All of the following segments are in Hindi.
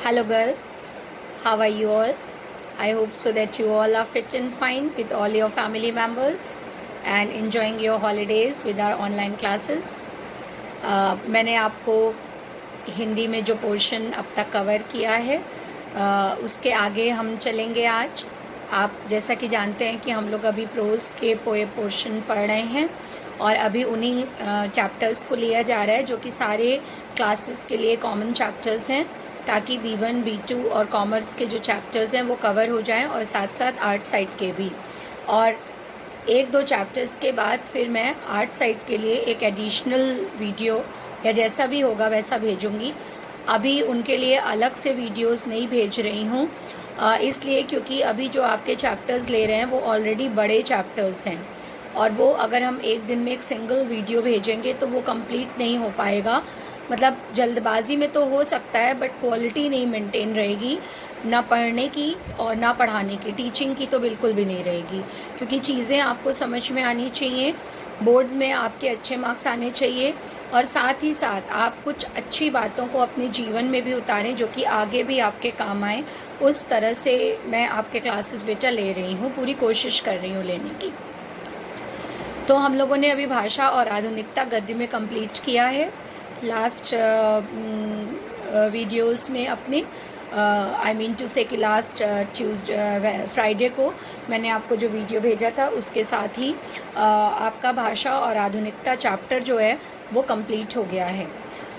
Hello girls, how are you all? I hope so that you all are fit and fine with all your family members and enjoying your holidays with our online classes. मैंने आपको हिंदी में जो पोर्शन अब तक कवर किया है उसके आगे हम चलेंगे आज। आप जैसा कि जानते हैं कि हम लोग अभी प्रोज के पोए पोर्शन पढ़ रहे हैं और अभी उन्हीं चैप्टर्स को लिया जा रहा है जो कि सारे क्लासेस के लिए कॉमन चैप्टर्स हैं, ताकि B1, B2 और कॉमर्स के जो चैप्टर्स हैं वो कवर हो जाएं और साथ साथ आर्ट साइड के भी। और एक दो चैप्टर्स के बाद फिर मैं आर्ट साइड के लिए एक एडिशनल वीडियो या जैसा भी होगा वैसा भेजूँगी। अभी उनके लिए अलग से वीडियोस नहीं भेज रही हूँ, इसलिए क्योंकि अभी जो आपके चैप्टर्स ले रहे हैं वो ऑलरेडी बड़े चैप्टर्स हैं और वो अगर हम एक दिन में एक सिंगल वीडियो भेजेंगे तो वो कंप्लीट नहीं हो पाएगा। मतलब जल्दबाजी में तो हो सकता है बट क्वालिटी नहीं मेंटेन रहेगी, ना पढ़ने की और ना पढ़ाने की, टीचिंग की तो बिल्कुल भी नहीं रहेगी, क्योंकि चीज़ें आपको समझ में आनी चाहिए, बोर्ड में आपके अच्छे मार्क्स आने चाहिए और साथ ही साथ आप कुछ अच्छी बातों को अपने जीवन में भी उतारें जो कि आगे भी आपके काम आए। उस तरह से मैं आपके क्लासेस बेटा ले रही हूँ, पूरी कोशिश कर रही हूँ लेने की। तो हम लोगों ने अभी भाषा और आधुनिकता गद्य में कंप्लीट किया है लास्ट वीडियोस में अपने। आई मीन टू से कि लास्ट फ्राइडे को मैंने आपको जो वीडियो भेजा था उसके साथ ही आपका भाषा और आधुनिकता चैप्टर जो है वो कंप्लीट हो गया है।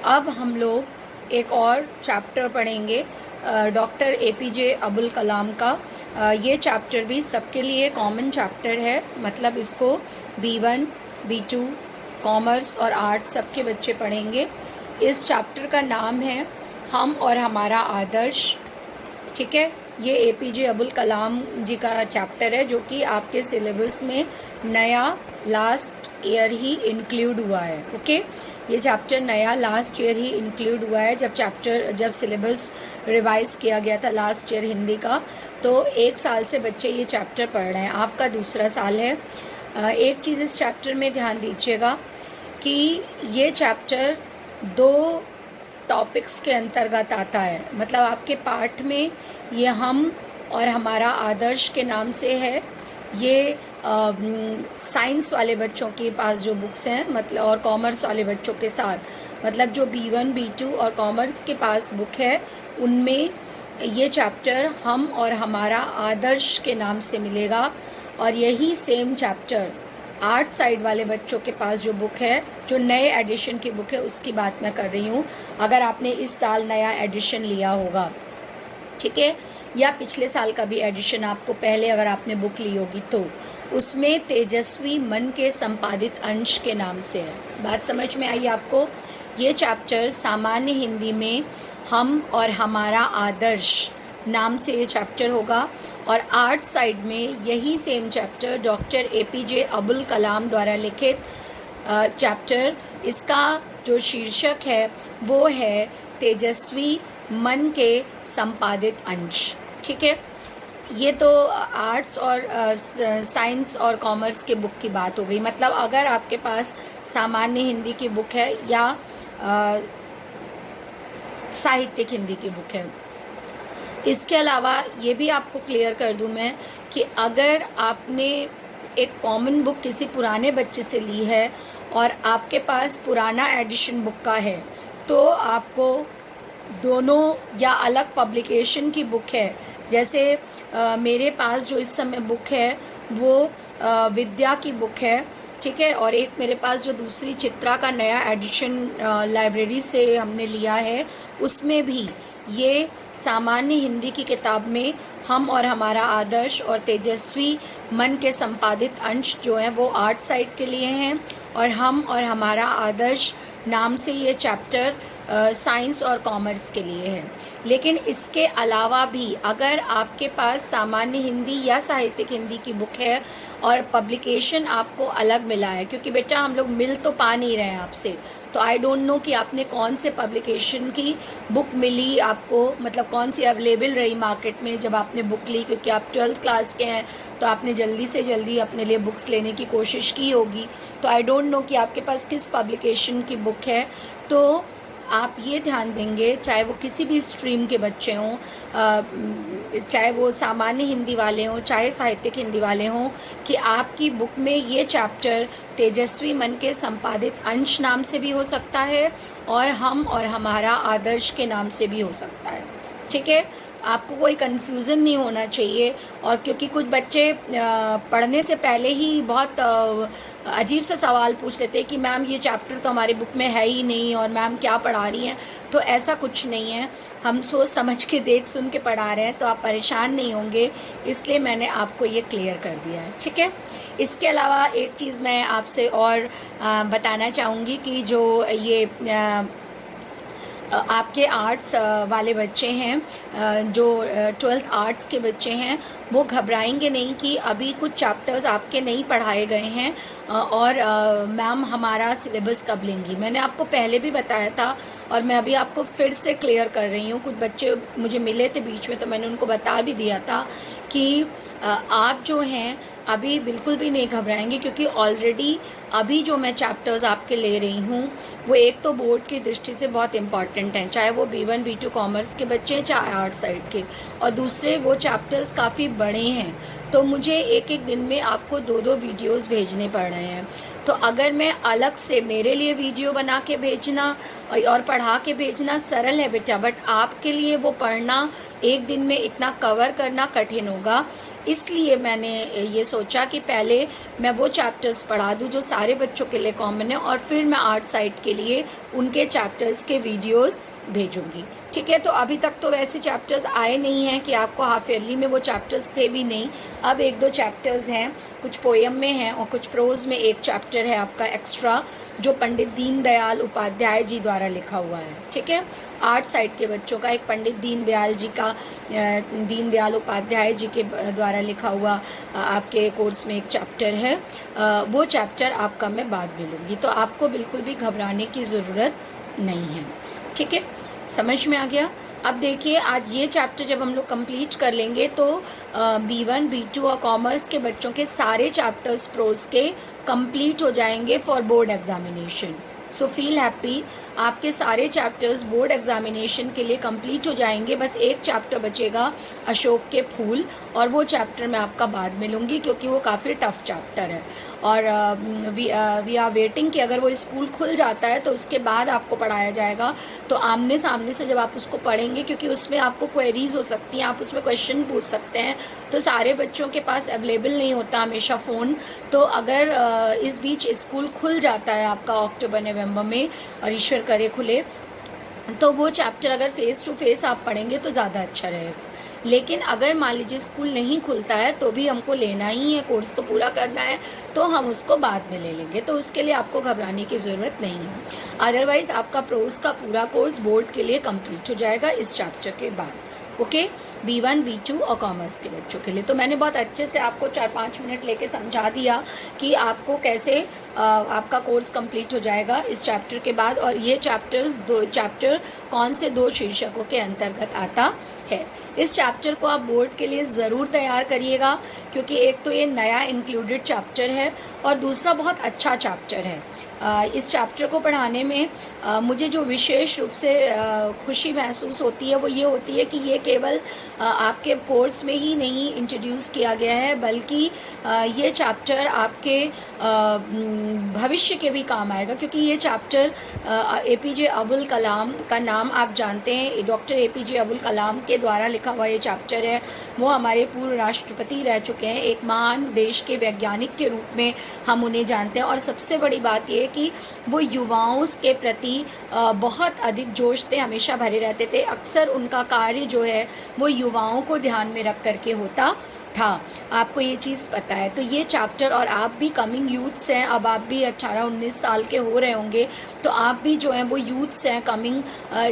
अब हम लोग एक और चैप्टर पढ़ेंगे डॉक्टर APJ अबुल कलाम का। ये चैप्टर भी सबके लिए कॉमन चैप्टर है, मतलब इसको B1, B2, कॉमर्स और आर्ट्स सबके बच्चे पढ़ेंगे। इस चैप्टर का नाम है हम और हमारा आदर्श। ठीक है, ये APJ अबुल कलाम जी का चैप्टर है जो कि आपके सिलेबस में नया लास्ट ईयर ही इंक्लूड हुआ है। ओके, ये चैप्टर नया लास्ट ईयर ही इंक्लूड हुआ है। जब सिलेबस रिवाइज किया गया था लास्ट ईयर हिंदी का, तो एक साल से बच्चे ये चैप्टर पढ़ रहे हैं, आपका दूसरा साल है। एक चीज़ इस चैप्टर में ध्यान दीजिएगा कि ये चैप्टर 2 टॉपिक्स के अंतर्गत आता है। मतलब आपके पाठ में ये हम और हमारा आदर्श के नाम से है। ये साइंस वाले बच्चों के पास जो बुक्स हैं, मतलब और कॉमर्स वाले बच्चों के साथ, मतलब जो B1, B2 और कॉमर्स के पास बुक है उनमें ये चैप्टर हम और हमारा आदर्श के नाम से मिलेगा। और यही सेम चैप्टर आर्ट साइड वाले बच्चों के पास जो बुक है, जो नए एडिशन की बुक है, उसकी बात मैं कर रही हूँ। अगर आपने इस साल नया एडिशन लिया होगा, ठीक है, या पिछले साल का भी एडिशन आपको पहले अगर आपने बुक ली होगी तो उसमें तेजस्वी मन के संपादित अंश के नाम से है। बात समझ में आई आपको? ये चैप्टर सामान्य हिंदी में हम और हमारा आदर्श नाम से ये चैप्टर होगा और आर्ट साइड में यही same chapter doctor APJ Abul Kalam द्वारा लिखित चैप्टर, इसका जो शीर्षक है वो है तेजस्वी मन के संपादित अंश। ठीक है, ये तो आर्ट्स और साइंस और कॉमर्स के बुक की बात हो गई। मतलब अगर आपके पास सामान्य हिंदी की बुक है या साहित्यिक हिंदी की बुक है। इसके अलावा ये भी आपको क्लियर कर दूं मैं कि अगर आपने एक कॉमन बुक किसी पुराने बच्चे से ली है और आपके पास पुराना एडिशन बुक का है, तो आपको दोनों या अलग पब्लिकेशन की बुक है, जैसे मेरे पास जो इस समय बुक है वो विद्या की बुक है, ठीक है, और एक मेरे पास जो दूसरी चित्रा का नया एडिशन लाइब्रेरी से हमने लिया है, उसमें भी ये सामान्य हिंदी की किताब में हम और हमारा आदर्श और तेजस्वी मन के संपादित अंश जो हैं वो आर्ट साइड के लिए हैं और हम और हमारा आदर्श नाम से ये चैप्टर साइंस और कॉमर्स के लिए है। लेकिन इसके अलावा भी अगर आपके पास सामान्य हिंदी या साहित्यिक हिंदी की बुक है और पब्लिकेशन आपको अलग मिला है, क्योंकि बेटा हम लोग मिल तो पा नहीं रहे हैं आपसे, तो आई डोंट नो कि आपने कौन से पब्लिकेशन की बुक मिली आपको, मतलब कौन सी अवेलेबल रही मार्केट में जब आपने बुक ली, क्योंकि आप 12th क्लास के हैं तो आपने जल्दी से जल्दी अपने लिए बुक्स लेने की कोशिश की होगी। तो आई डोंट नो कि आपके पास किस पब्लिकेशन की बुक है। तो आप ये ध्यान देंगे, चाहे वो किसी भी स्ट्रीम के बच्चे हों, चाहे वो सामान्य हिंदी वाले हों, चाहे साहित्यिक हिंदी वाले हों, कि आपकी बुक में ये चैप्टर तेजस्वी मन के संपादित अंश नाम से भी हो सकता है और हम और हमारा आदर्श के नाम से भी हो सकता है। ठीक है, आपको कोई कन्फ्यूज़न नहीं होना चाहिए। और क्योंकि कुछ बच्चे पढ़ने से पहले ही बहुत अजीब सा सवाल पूछ लेते हैं कि मैम ये चैप्टर तो हमारी बुक में है ही नहीं और मैम क्या पढ़ा रही हैं। तो ऐसा कुछ नहीं है, हम सोच समझ के देख सुन के पढ़ा रहे हैं, तो आप परेशान नहीं होंगे, इसलिए मैंने आपको ये क्लियर कर दिया है। ठीक है, इसके अलावा एक चीज़ मैं आपसे और बताना चाहूँगी कि जो ये आपके आर्ट्स वाले बच्चे हैं, जो 12th आर्ट्स के बच्चे हैं, वो घबराएंगे नहीं कि अभी कुछ चैप्टर्स आपके नहीं पढ़ाए गए हैं और मैम हमारा सिलेबस कब लेंगी। मैंने आपको पहले भी बताया था और मैं अभी आपको फिर से क्लियर कर रही हूँ। कुछ बच्चे मुझे मिले थे बीच में, तो मैंने उनको बता भी दिया था कि आप जो हैं अभी बिल्कुल भी नहीं घबराएंगे, क्योंकि ऑलरेडी अभी जो मैं चैप्टर्स आपके ले रही हूँ वो एक तो बोर्ड की दृष्टि से बहुत इंपॉर्टेंट हैं, चाहे वो B1 B2 कॉमर्स के बच्चे हैं, चाहे आर्ट साइड के, और दूसरे वो चैप्टर्स काफ़ी बड़े हैं, तो मुझे एक एक दिन में आपको 2-2 वीडियोस भेजने पड़ रहे हैं। तो अगर मैं अलग से, मेरे लिए वीडियो बना के भेजना और पढ़ा के भेजना सरल है बेटा, बट आपके लिए वो पढ़ना एक दिन में इतना कवर करना कठिन होगा। इसलिए मैंने ये सोचा कि पहले मैं वो चैप्टर्स पढ़ा दूँ जो सारे बच्चों के लिए कॉमन है, और फिर मैं आर्ट साइड के लिए उनके चैप्टर्स के वीडियोस भेजूँगी। ठीक है, तो अभी तक तो वैसे चैप्टर्स आए नहीं हैं कि आपको हाफ ईयरली में वो चैप्टर्स थे भी नहीं। अब 1-2 चैप्टर्स हैं, कुछ पोएम में हैं और कुछ प्रोज़ में एक चैप्टर है आपका एक्स्ट्रा, जो पंडित दीनदयाल उपाध्याय जी द्वारा लिखा हुआ है। ठीक है, आर्ट साइड के बच्चों का एक पंडित दीनदयाल उपाध्याय जी के द्वारा लिखा हुआ आपके कोर्स में एक चैप्टर है, वो चैप्टर आपका मैं बाद में लूँगी, तो आपको बिल्कुल भी घबराने की ज़रूरत नहीं है। ठीक है, समझ में आ गया। अब देखिए, आज ये चैप्टर जब हम लोग कंप्लीट कर लेंगे तो B1 B2 और कॉमर्स के बच्चों के सारे चैप्टर्स प्रोज के कंप्लीट हो जाएंगे for board examination. So feel happy, आपके सारे चैप्टर्स बोर्ड एग्जामिनेशन के लिए कंप्लीट हो जाएंगे। बस एक चैप्टर बचेगा, अशोक के फूल, और वो चैप्टर मैं आपका बाद में लूँगी क्योंकि वो काफ़ी टफ चैप्टर है। और वी आर वेटिंग कि अगर वो स्कूल खुल जाता है तो उसके बाद आपको पढ़ाया जाएगा, तो आमने सामने से जब आप उसको पढ़ेंगे, क्योंकि उसमें आपको क्वेरीज हो सकती हैं, आप उसमें क्वेश्चन पूछ सकते हैं, तो सारे बच्चों के पास अवेलेबल नहीं होता हमेशा फ़ोन। तो अगर इस बीच स्कूल खुल जाता है आपका अक्टूबर नवंबर में, और ईश्वर करे खुले, तो वो चैप्टर अगर फेस टू फेस आप पढ़ेंगे तो ज़्यादा अच्छा रहेगा। लेकिन अगर मान लीजिए स्कूल नहीं खुलता है तो भी हमको लेना ही है, कोर्स तो पूरा करना है, तो हम उसको बाद में ले लेंगे, तो उसके लिए आपको घबराने की ज़रूरत नहीं है। अदरवाइज़ आपका प्रोज का पूरा कोर्स बोर्ड के लिए कंप्लीट हो जाएगा इस चैप्टर के बाद। ओके, B1 B2 और कॉमर्स के बच्चों के लिए। तो मैंने बहुत अच्छे से आपको 4-5 मिनट लेके समझा दिया कि आपको कैसे आपका कोर्स कंप्लीट हो जाएगा इस चैप्टर के बाद, और ये दो चैप्टर कौन से 2 शीर्षकों के अंतर्गत आता है। इस चैप्टर को आप बोर्ड के लिए ज़रूर तैयार करिएगा, क्योंकि एक तो ये नया इंक्लूडेड चैप्टर है और दूसरा बहुत अच्छा चैप्टर है। इस चैप्टर को पढ़ाने में मुझे जो विशेष रूप से खुशी महसूस होती है वो ये होती है कि ये केवल आपके कोर्स में ही नहीं इंट्रोड्यूस किया गया है, बल्कि ये चैप्टर आपके भविष्य के भी काम आएगा, क्योंकि ये चैप्टर APJ अबुल कलाम का नाम आप जानते हैं, डॉक्टर APJ अबुल कलाम के द्वारा लिखा हुआ ये चैप्टर है। वो हमारे पूर्व राष्ट्रपति रह चुके हैं, एक महान देश के वैज्ञानिक के रूप में हम उन्हें जानते हैं, और सबसे बड़ी बात ये कि वो युवाओं के प्रति बहुत अधिक जोश थे, हमेशा भरे रहते थे। अक्सर उनका कार्य जो है वो युवाओं को ध्यान में रख करके होता था, आपको ये चीज़ पता है। तो ये चैप्टर, और आप भी कमिंग यूथ्स हैं, अब आप भी 18-19 साल के हो रहे होंगे, तो आप भी जो हैं वो यूथ्स हैं, कमिंग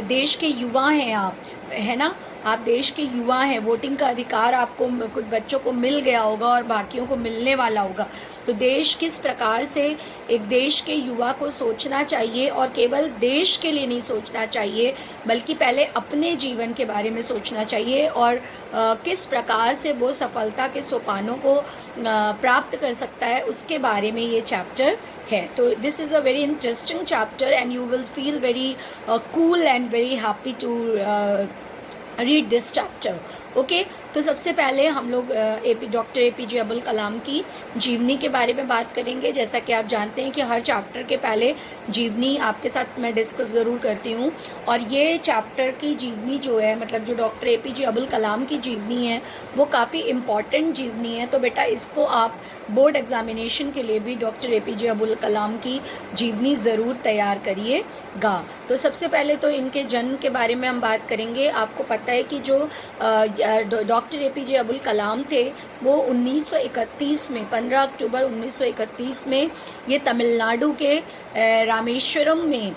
देश के युवा हैं आप, है ना, आप देश के युवा हैं। वोटिंग का अधिकार आपको कुछ बच्चों को मिल गया होगा और बाकियों को मिलने वाला होगा। तो देश किस प्रकार से, एक देश के युवा को सोचना चाहिए, और केवल देश के लिए नहीं सोचना चाहिए बल्कि पहले अपने जीवन के बारे में सोचना चाहिए, और किस प्रकार से वो सफलता के सोपानों को प्राप्त कर सकता है, उसके बारे में ये चैप्टर है। तो this is a very interesting chapter and you will feel very cool and very happy to read this chapter. Okay, तो सबसे पहले हम लोग डॉक्टर APJ अब्दुल कलाम की जीवनी के बारे में बात करेंगे। जैसा कि आप जानते हैं कि हर चैप्टर के पहले जीवनी आपके साथ मैं डिस्कस ज़रूर करती हूँ, और ये चैप्टर की जीवनी जो है, मतलब जो डॉक्टर APJ अब्दुल कलाम की जीवनी है, वो काफ़ी इम्पॉर्टेंट जीवनी है। तो बेटा इसको आप बोर्ड एग्जामिनेशन के लिए भी डॉक्टर APJ अब्दुल कलाम की जीवनी ज़रूर तैयार करिएगा। तो सबसे पहले तो इनके जन्म के बारे में हम बात करेंगे। आपको पता है कि जो डॉक्टर APJ अब्दुल कलाम थे वो 1931 में 15 अक्टूबर 1931 में ये तमिलनाडु के रामेश्वरम में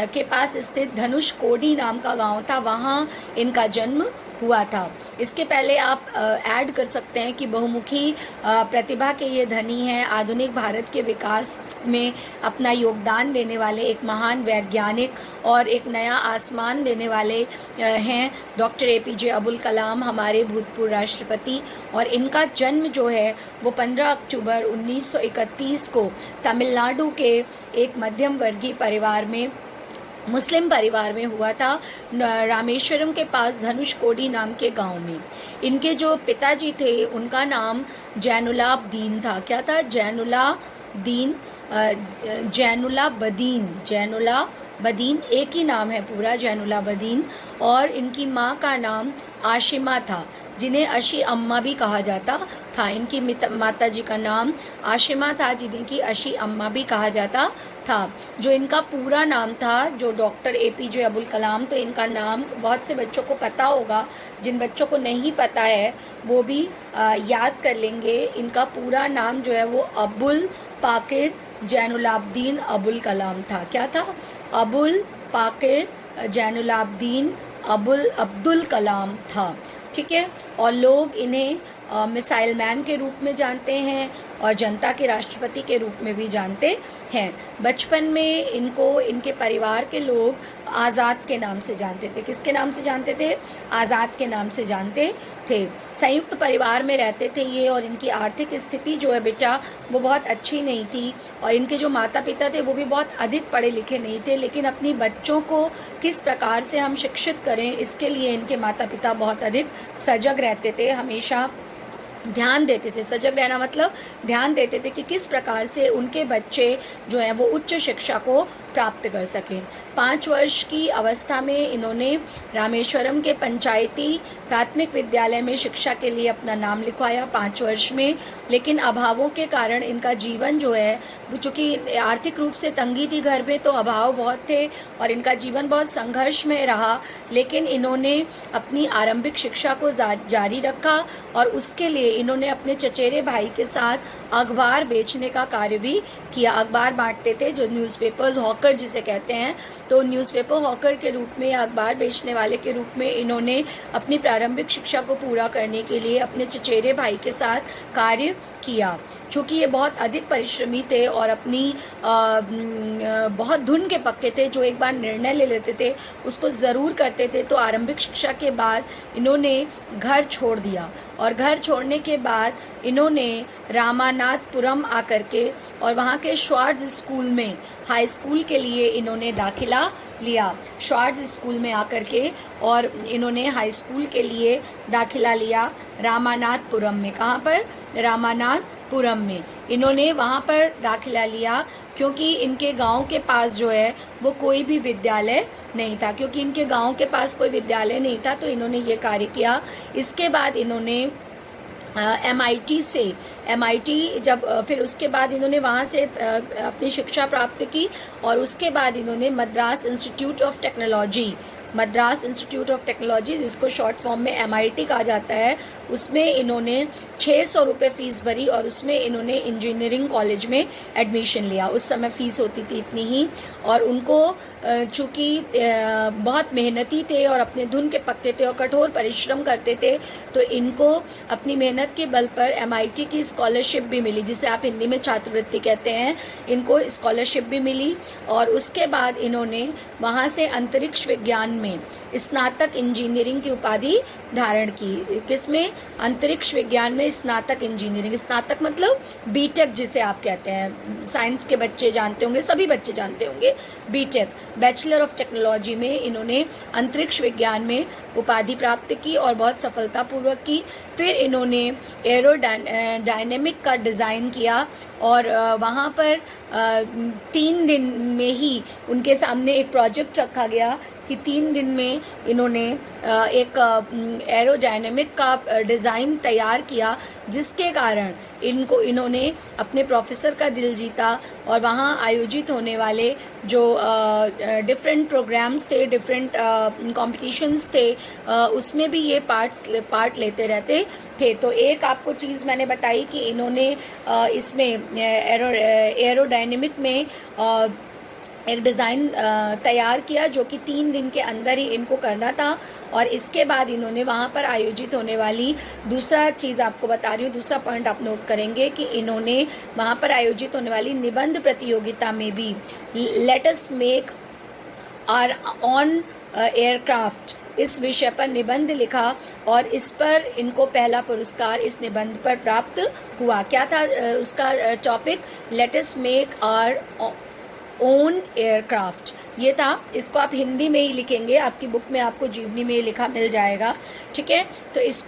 के पास स्थित धनुषकोडी नाम का गांव था, वहाँ इनका जन्म हुआ था। इसके पहले आप ऐड कर सकते हैं कि बहुमुखी प्रतिभा के ये धनी हैं, आधुनिक भारत के विकास में अपना योगदान देने वाले एक महान वैज्ञानिक और एक नया आसमान देने वाले हैं डॉक्टर APJ अब्दुल कलाम, हमारे भूतपूर्व राष्ट्रपति। और इनका जन्म जो है वो 15 अक्टूबर 1931 को तमिलनाडु के एक मध्यम वर्गीय परिवार में, मुस्लिम परिवार में हुआ था, रामेश्वरम के पास धनुषकोडी नाम के गांव में। इनके जो पिताजी थे उनका नाम जैनुलाब्दीन था। क्या था? जैनुलाब्दीन एक ही नाम है पूरा, जैनुलाब्दीन। और इनकी माँ का नाम आशिमा था, जिन्हें अशी अम्मा भी कहा जाता था। इनकी माता जी का नाम आशिमा था, जिन्हें की अशी अम्मा भी कहा जाता था। जो इनका पूरा नाम था, जो डॉक्टर APJ अब्दुल कलाम, तो इनका नाम बहुत से बच्चों को पता होगा, जिन बच्चों को नहीं पता है वो भी याद कर लेंगे। इनका पूरा नाम जो है वो अबुल पाकिर जैनुलाब्दीन अब्दुल कलाम था। क्या था? अबुल पाकिर जैनुलाब्दीन अब्दुल कलाम था। ठीक है, और लोग इन्हें मिसाइल मैन के रूप में जानते हैं और जनता के राष्ट्रपति के रूप में भी जानते हैं। बचपन में इनको इनके परिवार के लोग आज़ाद के नाम से जानते थे। किसके नाम से जानते थे? आज़ाद के नाम से जानते थे। संयुक्त परिवार में रहते थे ये, और इनकी आर्थिक स्थिति जो है बेटा वो बहुत अच्छी नहीं थी, और इनके जो माता पिता थे वो भी बहुत अधिक पढ़े लिखे नहीं थे। लेकिन अपनी बच्चों को किस प्रकार से हम शिक्षित करें, इसके लिए इनके माता पिता बहुत अधिक सजग रहते थे, हमेशा ध्यान देते थे। सजग रहना मतलब ध्यान देते थे कि किस प्रकार से उनके बच्चे जो हैं वो उच्च शिक्षा को प्राप्त कर सकें। 5 वर्ष की अवस्था में इन्होंने रामेश्वरम के पंचायती प्राथमिक विद्यालय में शिक्षा के लिए अपना नाम लिखवाया 5 वर्ष में। लेकिन अभावों के कारण इनका जीवन जो है, चूँकि आर्थिक रूप से तंगी थी घर में, तो अभाव बहुत थे और इनका जीवन बहुत संघर्ष में रहा। लेकिन इन्होंने अपनी आरंभिक शिक्षा को जारी रखा, और उसके लिए इन्होंने अपने चचेरे भाई के साथ अखबार बेचने का कार्य भी किया। अखबार बांटते थे, जो न्यूज़पेपर्स हॉकर जिसे कहते हैं। तो न्यूज़पेपर हॉकर के रूप में या अखबार बेचने वाले के रूप में इन्होंने अपनी प्रारंभिक शिक्षा को पूरा करने के लिए अपने चचेरे भाई के साथ कार्य किया। चूँकि ये बहुत अधिक परिश्रमी थे और अपनी बहुत धुन के पक्के थे, जो एक बार निर्णय ले लेते थे उसको ज़रूर करते थे। तो आरंभिक शिक्षा के बाद इन्होंने घर छोड़ दिया, और घर छोड़ने के बाद इन्होंने रामानाथपुरम आकर के और वहाँ के श्वार्ट्ज स्कूल में हाई स्कूल के लिए इन्होंने दाखिला लिया। श्वार्ट्ज स्कूल में आकर के और इन्होंने हाई स्कूल के लिए दाखिला लिया रामानाथपुरम में। कहाँ पर? रामानाथपुरम में इन्होंने वहाँ पर दाखिला लिया, क्योंकि इनके गांव के पास जो है वो कोई भी विद्यालय नहीं था। क्योंकि इनके गांव के पास कोई विद्यालय नहीं था, तो इन्होंने ये कार्य किया। इसके बाद इन्होंने MIT जब फिर उसके बाद इन्होंने वहाँ से अपनी शिक्षा प्राप्त की, और उसके बाद इन्होंने मद्रास इंस्टीट्यूट ऑफ टेक्नोलॉजी, जिसको शॉर्ट फॉर्म में MIT कहा जाता है, उसमें इन्होंने 600 रुपये फ़ीस भरी, और उसमें इन्होंने इंजीनियरिंग कॉलेज में एडमिशन लिया। उस समय फ़ीस होती थी इतनी ही, और उनको चूँकि बहुत मेहनती थे और अपने धुन के पक्के थे और कठोर परिश्रम करते थे, तो इनको अपनी मेहनत के बल पर MIT की स्कॉलरशिप भी मिली, जिसे आप हिंदी में छात्रवृत्ति कहते हैं। इनको स्कॉलरशिप भी मिली, और उसके बाद इन्होंने वहाँ से अंतरिक्ष विज्ञान में स्नातक इंजीनियरिंग की उपाधि धारण की। किसमें? अंतरिक्ष विज्ञान में स्नातक इंजीनियरिंग। स्नातक मतलब बीटेक जिसे आप कहते हैं, साइंस के बच्चे जानते होंगे, सभी बच्चे जानते होंगे बीटेक, बैचलर ऑफ टेक्नोलॉजी में इन्होंने अंतरिक्ष विज्ञान में उपाधि प्राप्त की और बहुत सफलतापूर्वक की। फिर इन्होंने एरोडायनेमिक का डिज़ाइन किया और वहाँ पर 3 दिन में ही उनके सामने एक प्रोजेक्ट रखा गया कि 3 दिन में इन्होंने एक एरोडायनेमिक का डिज़ाइन तैयार किया, जिसके कारण इन्होंने अपने प्रोफेसर का दिल जीता और वहाँ आयोजित होने वाले जो डिफरेंट प्रोग्राम्स थे, डिफरेंट कॉम्पिटिशन्स थे, उसमें भी ये पार्ट लेते रहते थे। तो एक आपको चीज़ मैंने बताई कि इन्होंने इसमें एरोडायनेमिक में एक डिज़ाइन तैयार किया जो कि 3 दिन के अंदर ही इनको करना था। और इसके बाद इन्होंने वहाँ पर आयोजित होने वाली, दूसरा चीज़ आपको बता रही हूँ, दूसरा पॉइंट आप नोट करेंगे कि इन्होंने वहाँ पर आयोजित होने वाली निबंध प्रतियोगिता में भी let us make our own aircraft इस विषय पर निबंध लिखा और इस पर इनको पहला पुरस्कार इस निबंध पर प्राप्त हुआ। क्या था उसका topic? Let us make our own aircraft, ये था। इसको आप हिंदी में ही लिखेंगे, आपकी बुक में आपको जीवनी में लिखा मिल जाएगा, ठीक है। तो इस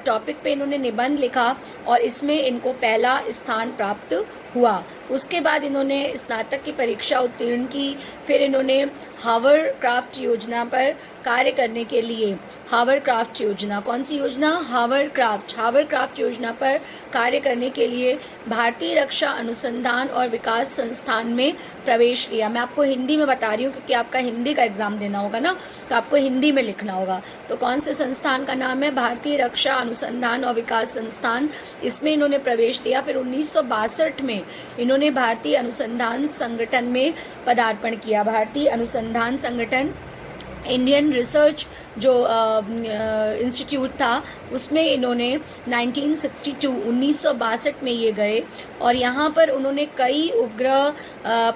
टॉपिक पे इन्होंने निबंध लिखा और इसमें इनको पहला स्थान प्राप्त हुआ। उसके बाद इन्होंने स्नातक की परीक्षा उत्तीर्ण की। फिर इन्होंने हावरक्राफ्ट योजना पर कार्य करने के लिए, हावरक्राफ्ट योजना, कौन सी योजना? हावरक्राफ्ट योजना पर कार्य करने के लिए भारतीय रक्षा अनुसंधान और विकास संस्थान में प्रवेश लिया। मैं आपको हिंदी में बता रही हूँ क्योंकि आपका हिंदी का एग्ज़ाम देना होगा ना, तो आपको हिंदी में लिखना होगा। तो कौन से संस्थान का नाम है? भारतीय रक्षा अनुसंधान और विकास संस्थान, इसमें इन्होंने प्रवेश लिया। फिर 1962 में इन्होंने भारतीय अनुसंधान संगठन में पदार्पण किया। भारतीय अनुसंधान संगठन, इंडियन रिसर्च जो इंस्टीट्यूट था, उसमें इन्होंने 1962 में ये गए और यहाँ पर उन्होंने कई उपग्रह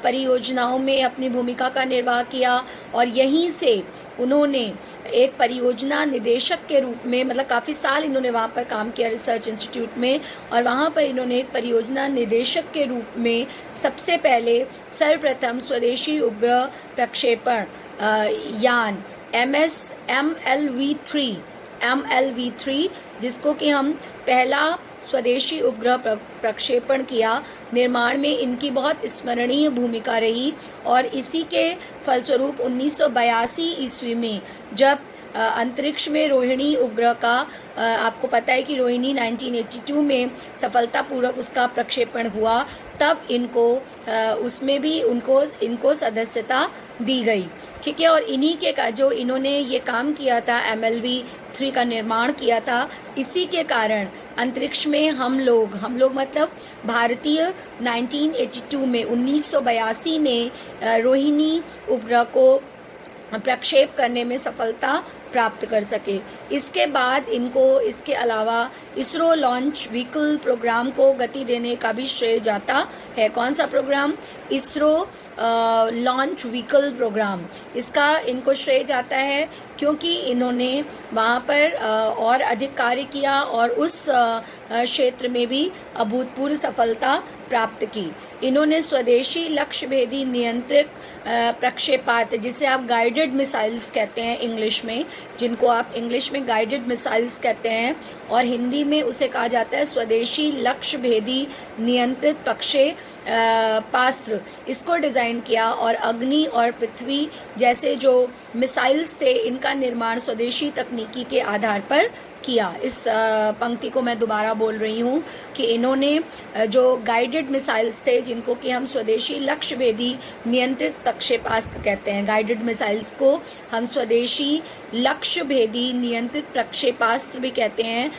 परियोजनाओं में अपनी भूमिका का निर्वाह किया और यहीं से उन्होंने एक परियोजना निदेशक के रूप में, मतलब काफ़ी साल इन्होंने वहाँ पर काम किया रिसर्च इंस्टीट्यूट में, और वहाँ पर इन्होंने एक परियोजना निदेशक के रूप में सबसे पहले सर्वप्रथम स्वदेशी उपग्रह प्रक्षेपण यान MLV3 जिसको कि हम पहला स्वदेशी उपग्रह प्रक्षेपण किया, निर्माण में इनकी बहुत स्मरणीय भूमिका रही। और इसी के फलस्वरूप 1982 ईस्वी में जब अंतरिक्ष में रोहिणी उपग्रह का, आपको पता है कि रोहिणी 1982 में सफलतापूर्वक उसका प्रक्षेपण हुआ, तब इनको उसमें भी इनको सदस्यता दी गई, ठीक है। और इन्हीं के का जो इन्होंने ये काम किया था, MLV3 का निर्माण किया था, इसी के कारण अंतरिक्ष में हम लोग मतलब भारतीय 1982 में रोहिणी उपग्रह को प्रक्षेप करने में सफलता प्राप्त कर सके। इसके बाद इनको इसके अलावा इसरो लॉन्च व्हीकल प्रोग्राम को गति देने का भी श्रेय जाता है। कौन सा program? ISRO launch vehicle program, इसका इनको श्रेय जाता है क्योंकि इन्होंने वहाँ पर और अधिक कार्य किया और उस क्षेत्र में भी अभूतपूर्व सफलता प्राप्त की। इन्होंने स्वदेशी लक्ष्य भेदी नियंत्रित प्रक्षेपास्त्र, जिसे आप गाइडेड मिसाइल्स कहते हैं इंग्लिश में, जिनको आप इंग्लिश में गाइडेड मिसाइल्स कहते हैं और हिंदी में उसे कहा जाता है स्वदेशी लक्ष्य भेदी नियंत्रित प्रक्षेपास्त्र, इसको डिज़ाइन किया। और अग्नि और पृथ्वी जैसे जो मिसाइल्स थे, इनका निर्माण स्वदेशी तकनीकी के आधार पर किया। इस पंक्ति को मैं दोबारा बोल रही हूँ कि इन्होंने जो गाइडेड मिसाइल्स थे, जिनको कि हम स्वदेशी लक्ष्य भेदी नियंत्रित प्रक्षेपास्त्र कहते हैं, गाइडेड मिसाइल्स को हम स्वदेशी लक्ष्य भेदी नियंत्रित प्रक्षेपास्त्र भी कहते हैं,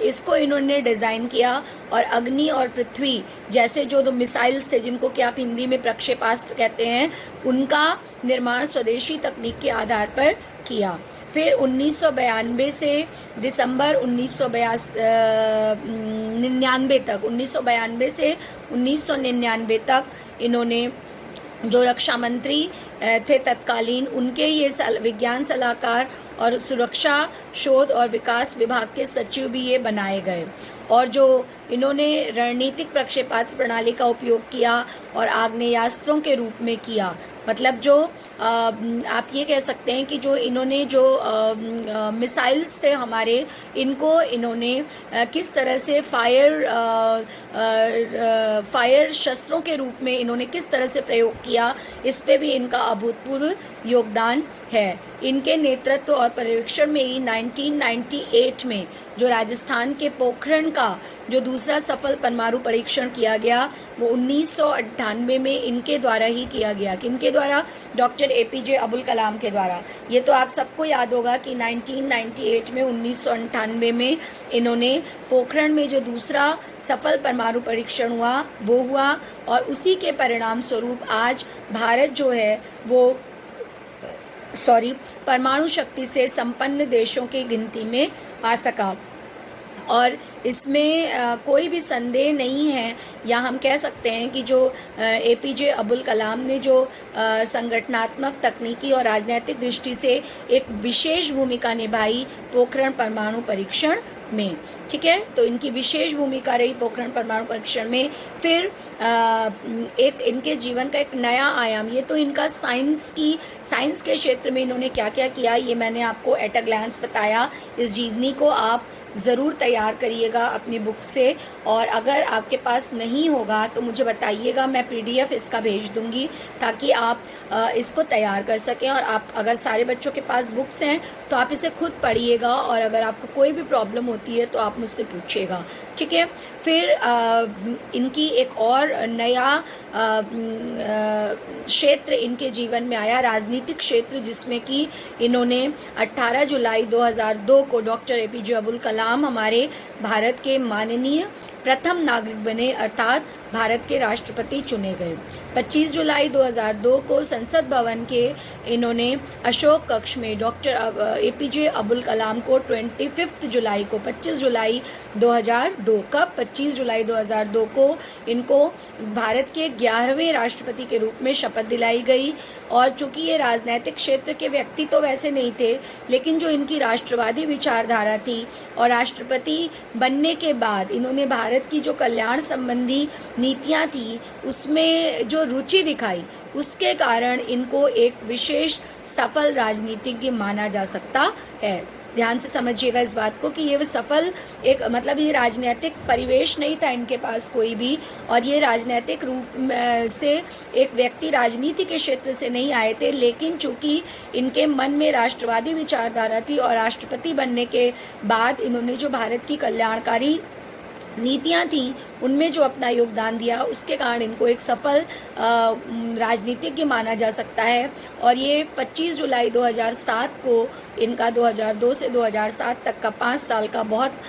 इसको इन्होंने डिज़ाइन किया। और अग्नि और पृथ्वी जैसे जो दो मिसाइल्स थे, जिनको कि आप हिंदी में प्रक्षेपास्त्र कहते हैं, उनका निर्माण स्वदेशी तकनीक के आधार पर किया। फिर 1992 से दिसंबर 1999 तक 1992 से 1999 तक इन्होंने जो रक्षा मंत्री थे तत्कालीन, उनके ये विज्ञान सलाहकार और सुरक्षा शोध और विकास विभाग के सचिव भी ये बनाए गए। और जो इन्होंने रणनीतिक प्रक्षेपास्त्र प्रणाली का उपयोग किया और आग्नेयास्त्रों के रूप में किया, मतलब जो आप ये कह सकते हैं कि जो इन्होंने जो मिसाइल्स थे हमारे, इनको इन्होंने किस तरह से फायर शस्त्रों के रूप में इन्होंने किस तरह से प्रयोग किया, इस पे भी इनका अभूतपूर्व योगदान है। इनके नेतृत्व और पर्यवेक्षण में ही 1998 में जो राजस्थान के पोखरण का जो दूसरा सफल परमाणु परीक्षण किया गया, वो 1998 में इनके द्वारा ही किया गया। किनके द्वारा? डॉक्टर एपीजे अब्दुल कलाम के द्वारा। ये तो आप सबको याद होगा कि 1998 में 1998 में इन्होंने पोखरण में जो दूसरा सफल परमाणु परीक्षण हुआ वो हुआ, और उसी के परिणाम स्वरूप आज भारत जो है वो परमाणु शक्ति से संपन्न देशों की गिनती में आ सका। और इसमें कोई भी संदेह नहीं है, या हम कह सकते हैं कि जो एपीजे अब्दुल कलाम ने जो संगठनात्मक, तकनीकी और राजनीतिक दृष्टि से एक विशेष भूमिका निभाई पोखरण परमाणु परीक्षण में, ठीक है, तो इनकी विशेष भूमिका रही पोखरण परमाणु परीक्षण में। फिर एक इनके जीवन का एक नया आयाम, ये तो इनका साइंस के क्षेत्र में इन्होंने क्या क्या किया ये मैंने आपको एट अ ग्लांस बताया। इस जीवनी को आप ज़रूर तैयार करिएगा अपनी बुक से, और अगर आपके पास नहीं होगा तो मुझे बताइएगा, मैं PDF इसका भेज दूंगी ताकि आप इसको तैयार कर सकें। और आप अगर सारे बच्चों के पास बुक्स हैं तो आप इसे खुद पढ़िएगा, और अगर आपको कोई भी प्रॉब्लम होती है तो आप मुझसे पूछिएगा, ठीक है। फिर इनकी एक और नया क्षेत्र इनके जीवन में आया, राजनीतिक क्षेत्र, जिसमें कि इन्होंने 18 जुलाई 2002 को डॉक्टर एपीजे अब्दुल कलाम हमारे भारत के माननीय प्रथम नागरिक बने, अर्थात भारत के राष्ट्रपति चुने गए। 25 जुलाई 2002 को संसद भवन के इन्होंने अशोक कक्ष में डॉक्टर एपीजे अब्दुल कलाम को 25 जुलाई को 25 जुलाई 2002 कब 25 जुलाई 2002 को इनको भारत के 11वें राष्ट्रपति के रूप में शपथ दिलाई गई। और चूंकि ये राजनीतिक क्षेत्र के व्यक्ति तो वैसे नहीं थे, लेकिन जो इनकी राष्ट्रवादी विचारधारा थी और राष्ट्रपति बनने के बाद इन्होंने भारत की जो कल्याण संबंधी नीतियां थी उसमें जो रुचि दिखाई, उसके कारण इनको एक विशेष सफल राजनीतिज्ञ माना जा सकता है। ध्यान से समझिएगा इस बात को कि ये सफल एक मतलब ये राजनीतिक परिवेश नहीं था इनके पास कोई भी, और ये राजनीतिक रूप से एक व्यक्ति राजनीति के क्षेत्र से नहीं आए थे, लेकिन चूंकि इनके मन में राष्ट्रवादी विचारधारा थी और राष्ट्रपति बनने के बाद इन्होंने जो भारत की कल्याणकारी नीतियां थी उनमें जो अपना योगदान दिया, उसके कारण इनको एक सफल राजनीतिज्ञ माना जा सकता है। और ये 25 जुलाई 2007 को इनका 2002 से 2007 तक का 5 साल का बहुत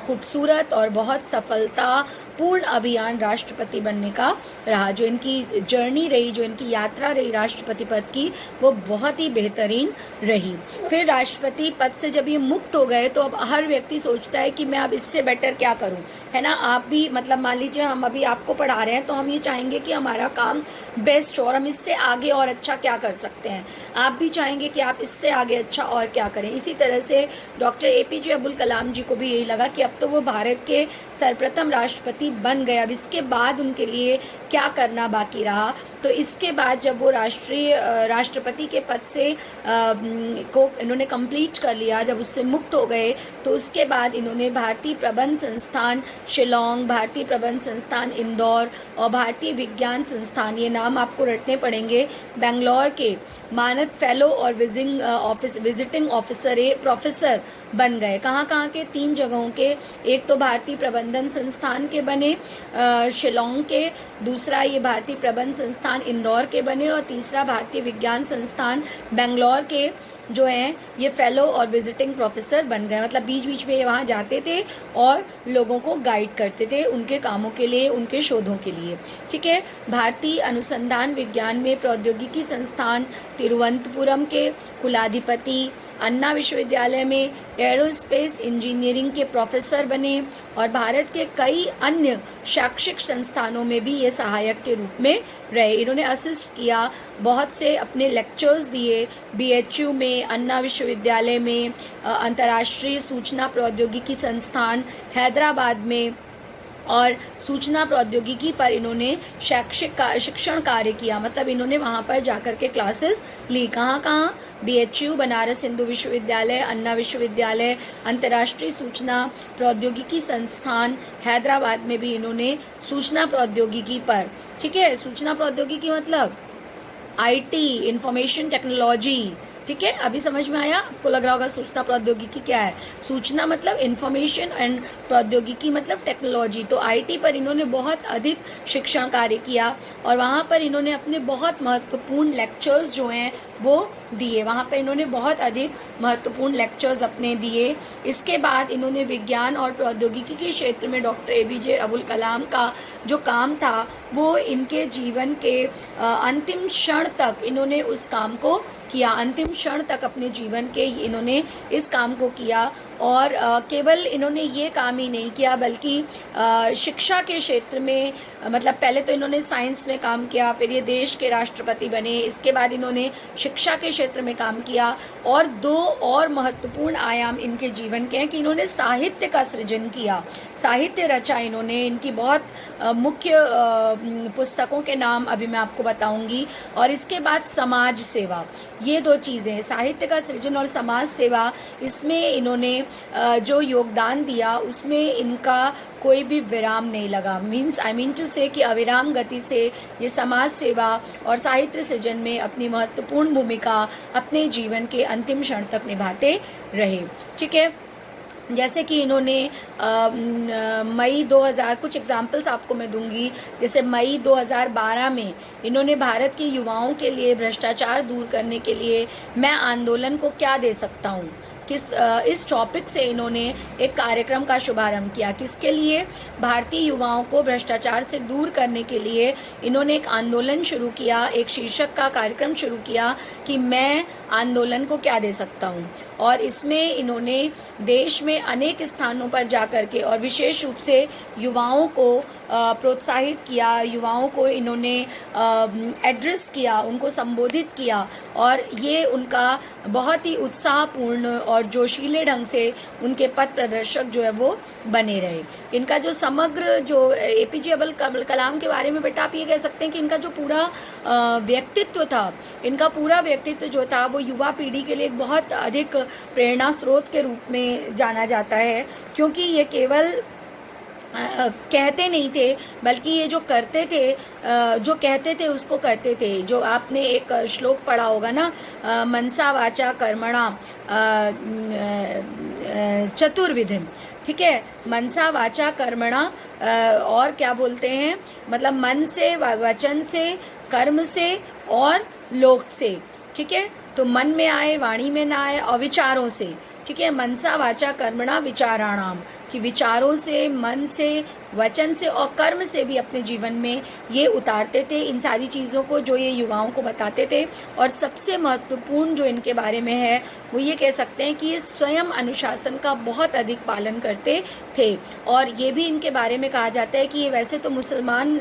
खूबसूरत और बहुत सफलता पूर्ण अभियान राष्ट्रपति बनने का रहा। जो इनकी जर्नी रही, जो इनकी यात्रा रही राष्ट्रपति पद की, वो बहुत ही बेहतरीन रही। फिर राष्ट्रपति पद से जब ये मुक्त हो गए तो अब हर व्यक्ति सोचता है कि मैं अब इससे बेटर क्या करूं, है ना। आप भी मतलब मान लीजिए हम अभी आपको पढ़ा रहे हैं तो हम ये चाहेंगे कि हमारा काम बेस्ट हो और हम इससे आगे और अच्छा क्या कर सकते हैं। आप भी चाहेंगे कि आप इससे आगे अच्छा और क्या करें। इसी तरह से डॉक्टर एपीजे अब्दुल कलाम जी को भी यही लगा कि अब तो वो भारत के सर्वप्रथम राष्ट्रपति बन गए, अब इसके बाद उनके लिए क्या करना बाकी रहा। तो इसके बाद जब वो राष्ट्रपति के पद से को इन्होंने कंप्लीट कर लिया, जब उससे मुक्त हो गए, तो उसके बाद इन्होंने भारतीय प्रबंध संस्थान शिलोंग, भारतीय प्रबंध संस्थान इंदौर और भारतीय विज्ञान संस्थान, ये नाम आपको रटने पड़ेंगे, बेंगलोर के मानद फेलो और विजिटिंग प्रोफेसर बन गए। कहाँ के? 3 जगहों के। एक तो भारतीय प्रबंधन संस्थान के बने शिलोंग के, दूसरा ये भारतीय प्रबंध संस्थान इंदौर के बने, और तीसरा भारतीय विज्ञान संस्थान बेंगलोर के जो हैं ये फेलो और विजिटिंग प्रोफेसर बन गए। मतलब बीच बीच में ये वहाँ जाते थे और लोगों को गाइड करते थे उनके कामों के लिए, उनके शोधों के लिए, ठीक है। भारतीय अनुसंधान विज्ञान में प्रौद्योगिकी संस्थान तिरुवनंतपुरम के कुलाधिपति, अन्ना विश्वविद्यालय में एरोस्पेस इंजीनियरिंग के प्रोफेसर बने, और भारत के कई अन्य शैक्षिक संस्थानों में भी ये सहायक के रूप में रहे। इन्होंने असिस्ट किया, बहुत से अपने लेक्चर्स दिए BHU में, अन्ना विश्वविद्यालय में, अंतर्राष्ट्रीय सूचना प्रौद्योगिकी संस्थान हैदराबाद में और सूचना प्रौद्योगिकी पर इन्होंने शिक्षण कार्य किया। मतलब इन्होंने वहाँ पर जाकर के क्लासेस ली। कहाँ कहाँ? BHU बनारस हिंदू विश्वविद्यालय, अन्ना विश्वविद्यालय, अंतर्राष्ट्रीय सूचना प्रौद्योगिकी संस्थान हैदराबाद में भी इन्होंने सूचना प्रौद्योगिकी पर, ठीक है, सूचना प्रौद्योगिकी मतलब IT, इंफॉर्मेशन टेक्नोलॉजी, ठीक है, अभी समझ में आया? आपको लग रहा होगा सूचना प्रौद्योगिकी क्या है। सूचना मतलब इंफॉर्मेशन एंड प्रौद्योगिकी मतलब टेक्नोलॉजी। तो IT पर इन्होंने बहुत अधिक शिक्षण कार्य किया और वहाँ पर इन्होंने अपने बहुत महत्वपूर्ण लेक्चर्स जो हैं वो दिए। वहाँ पर इन्होंने बहुत अधिक महत्वपूर्ण लेक्चर्स अपने दिए। इसके बाद इन्होंने विज्ञान और प्रौद्योगिकी के क्षेत्र में डॉक्टर APJ अब्दुल कलाम का जो काम था वो इनके जीवन के अंतिम क्षण तक इन्होंने उस काम को किया। अंतिम क्षण तक अपने जीवन के इन्होंने इस काम को किया और केवल इन्होंने ये काम ही नहीं किया बल्कि शिक्षा के क्षेत्र में, मतलब पहले तो इन्होंने साइंस में काम किया, फिर ये देश के राष्ट्रपति बने। इसके बाद इन्होंने शिक्षा के क्षेत्र में काम किया और 2 और महत्वपूर्ण आयाम इनके जीवन के हैं कि इन्होंने साहित्य का सृजन किया, साहित्य रचा इन्होंने। इनकी बहुत मुख्य पुस्तकों के नाम अभी मैं आपको बताऊंगी। और इसके बाद समाज सेवा, ये 2 चीज़ें, साहित्य का सृजन और समाज सेवा, इसमें इन्होंने जो योगदान दिया उसमें इनका कोई भी विराम नहीं लगा। आई मीन टू से कि अविराम गति से ये समाज सेवा और साहित्य सृजन में अपनी महत्वपूर्ण भूमिका अपने जीवन के अंतिम क्षण तक निभाते रहे, ठीक है। जैसे कि इन्होंने मई 2000, कुछ एग्जाम्पल्स आपको मैं दूंगी, जैसे मई 2012 में इन्होंने भारत के युवाओं के लिए भ्रष्टाचार दूर करने के लिए मैं आंदोलन को क्या दे सकता हूँ, इस टॉपिक से इन्होंने एक कार्यक्रम का शुभारंभ किया। किसके लिए? भारतीय युवाओं को भ्रष्टाचार से दूर करने के लिए इन्होंने एक आंदोलन शुरू किया, एक शीर्षक का कार्यक्रम शुरू किया कि मैं आंदोलन को क्या दे सकता हूँ। और इसमें इन्होंने देश में अनेक स्थानों पर जाकर के और विशेष रूप से युवाओं को प्रोत्साहित किया, युवाओं को इन्होंने एड्रेस किया, उनको संबोधित किया और ये उनका बहुत ही उत्साहपूर्ण और जोशीले ढंग से उनके पथ प्रदर्शक जो है वो बने रहे। इनका जो समग्र जो APJ अब्दुल कलाम के बारे में बेटा आप ये कह सकते हैं कि इनका जो पूरा व्यक्तित्व था, इनका पूरा व्यक्तित्व जो था वो युवा पीढ़ी के लिए एक बहुत अधिक प्रेरणा स्रोत के रूप में जाना जाता है, क्योंकि ये केवल कहते नहीं थे बल्कि ये जो करते थे, जो कहते थे उसको करते थे। जो आपने एक श्लोक पढ़ा होगा ना, मनसा वाचा कर्मणा चतुर्विधिम, ठीक है, मनसा वाचा कर्मणा और क्या बोलते हैं, मतलब मन से, वचन से, कर्म से और लोक से, ठीक है। तो मन में आए, वाणी में ना आए और विचारों से, ठीक है, मनसा वाचा कर्मणा विचाराणाम, कि विचारों से, मन से, वचन से और कर्म से भी अपने जीवन में ये उतारते थे इन सारी चीज़ों को, जो ये युवाओं को बताते थे। और सबसे महत्वपूर्ण जो इनके बारे में है वो ये कह सकते हैं कि ये स्वयं अनुशासन का बहुत अधिक पालन करते थे। और ये भी इनके बारे में कहा जाता है कि ये वैसे तो मुसलमान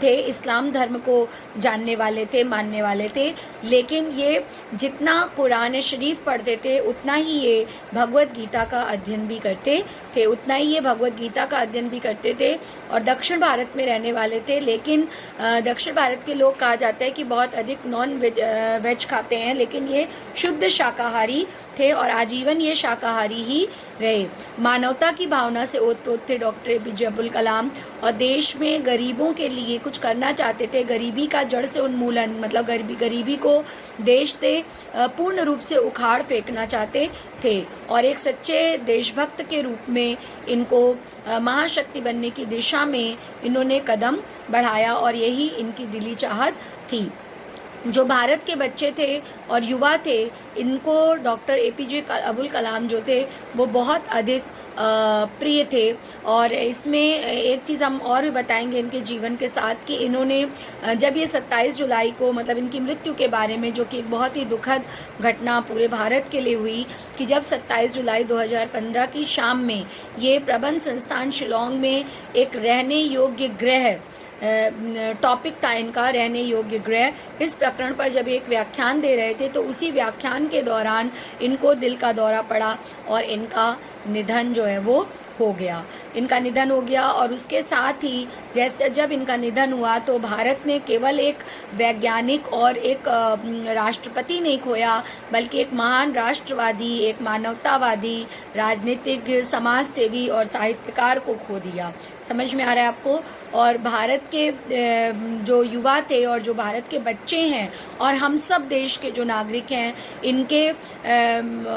थे, इस्लाम धर्म को जानने वाले थे, मानने वाले थे, लेकिन ये जितना कुरान शरीफ पढ़ते थे उतना ही ये भगवत गीता का अध्ययन भी करते थे, उतना ही ये भगवत गीता का अध्ययन भी करते थे। और दक्षिण भारत में रहने वाले थे, लेकिन दक्षिण भारत के लोग कहा जाता है कि बहुत अधिक नॉन वेज खाते हैं, लेकिन ये शुद्ध शाकाहारी थे और आजीवन ये शाकाहारी ही रहे। मानवता की भावना से ओतप्रोत थे डॉक्टर APJ अब्दुल कलाम और देश में गरीबों के लिए कुछ करना चाहते थे। गरीबी का जड़ से उन्मूलन, मतलब गरीबी को देश से पूर्ण रूप से उखाड़ फेंकना चाहते थे और एक सच्चे देशभक्त के रूप में इनको महाशक्ति बनने की दिशा में इन्होंने कदम बढ़ाया और यही इनकी दिली चाहत थी। जो भारत के बच्चे थे और युवा थे, इनको डॉक्टर APJ अब्दुल कलाम जो थे वो बहुत अधिक प्रिय थे। और इसमें एक चीज़ हम और भी बताएंगे इनके जीवन के साथ कि इन्होंने जब ये 27 जुलाई को, मतलब इनकी मृत्यु के बारे में, जो कि एक बहुत ही दुखद घटना पूरे भारत के लिए हुई, कि जब 27 जुलाई 2015 की शाम में ये प्रबंध संस्थान शिलोंग में एक रहने योग्य गृह टॉपिक था इनका रहने योग्य ग्रह। इस प्रकरण पर जब एक व्याख्यान दे रहे थे तो उसी व्याख्यान के दौरान इनको दिल का दौरा पड़ा और इनका निधन जो है वो हो गया। इनका निधन हो गया और उसके साथ ही जैसे जब इनका निधन हुआ तो भारत ने केवल एक वैज्ञानिक और एक राष्ट्रपति नहीं खोया, बल्कि एक महान राष्ट्रवादी, एक मानवतावादी, राजनीतिज्ञ, समाज सेवी और साहित्यकार को खो दिया। समझ में आ रहा है आपको? और भारत के जो युवा थे और जो भारत के बच्चे हैं और हम सब देश के जो नागरिक हैं, इनके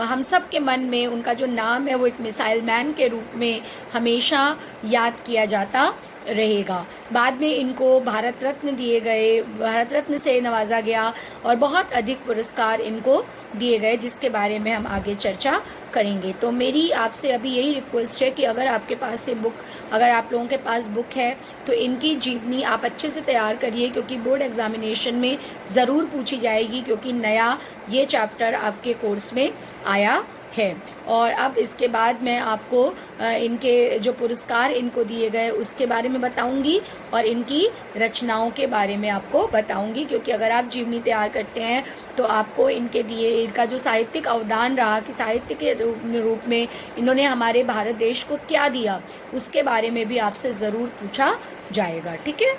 हम सब के मन में उनका जो नाम है वो एक मिसाइल मैन के रूप में हमेशा याद किया जाता रहेगा। बाद में इनको भारत रत्न दिए गए, भारत रत्न से नवाजा गया और बहुत अधिक पुरस्कार इनको दिए गए, जिसके बारे में हम आगे चर्चा करेंगे। तो मेरी आपसे अभी यही रिक्वेस्ट है कि अगर आपके पास से बुक, अगर आप लोगों के पास बुक है तो इनकी जीवनी आप अच्छे से तैयार करिए, क्योंकि बोर्ड एग्जामिनेशन में ज़रूर पूछी जाएगी, क्योंकि नया ये चैप्टर आपके कोर्स में आया है। और अब इसके बाद मैं आपको इनके जो पुरस्कार इनको दिए गए उसके बारे में बताऊंगी और इनकी रचनाओं के बारे में आपको बताऊंगी, क्योंकि अगर आप जीवनी तैयार करते हैं तो आपको इनके दिए, इनका जो साहित्यिक अवदान रहा कि साहित्य के रूप में इन्होंने हमारे भारत देश को क्या दिया, उसके बारे में भी आपसे ज़रूर पूछा जाएगा। ठीक है।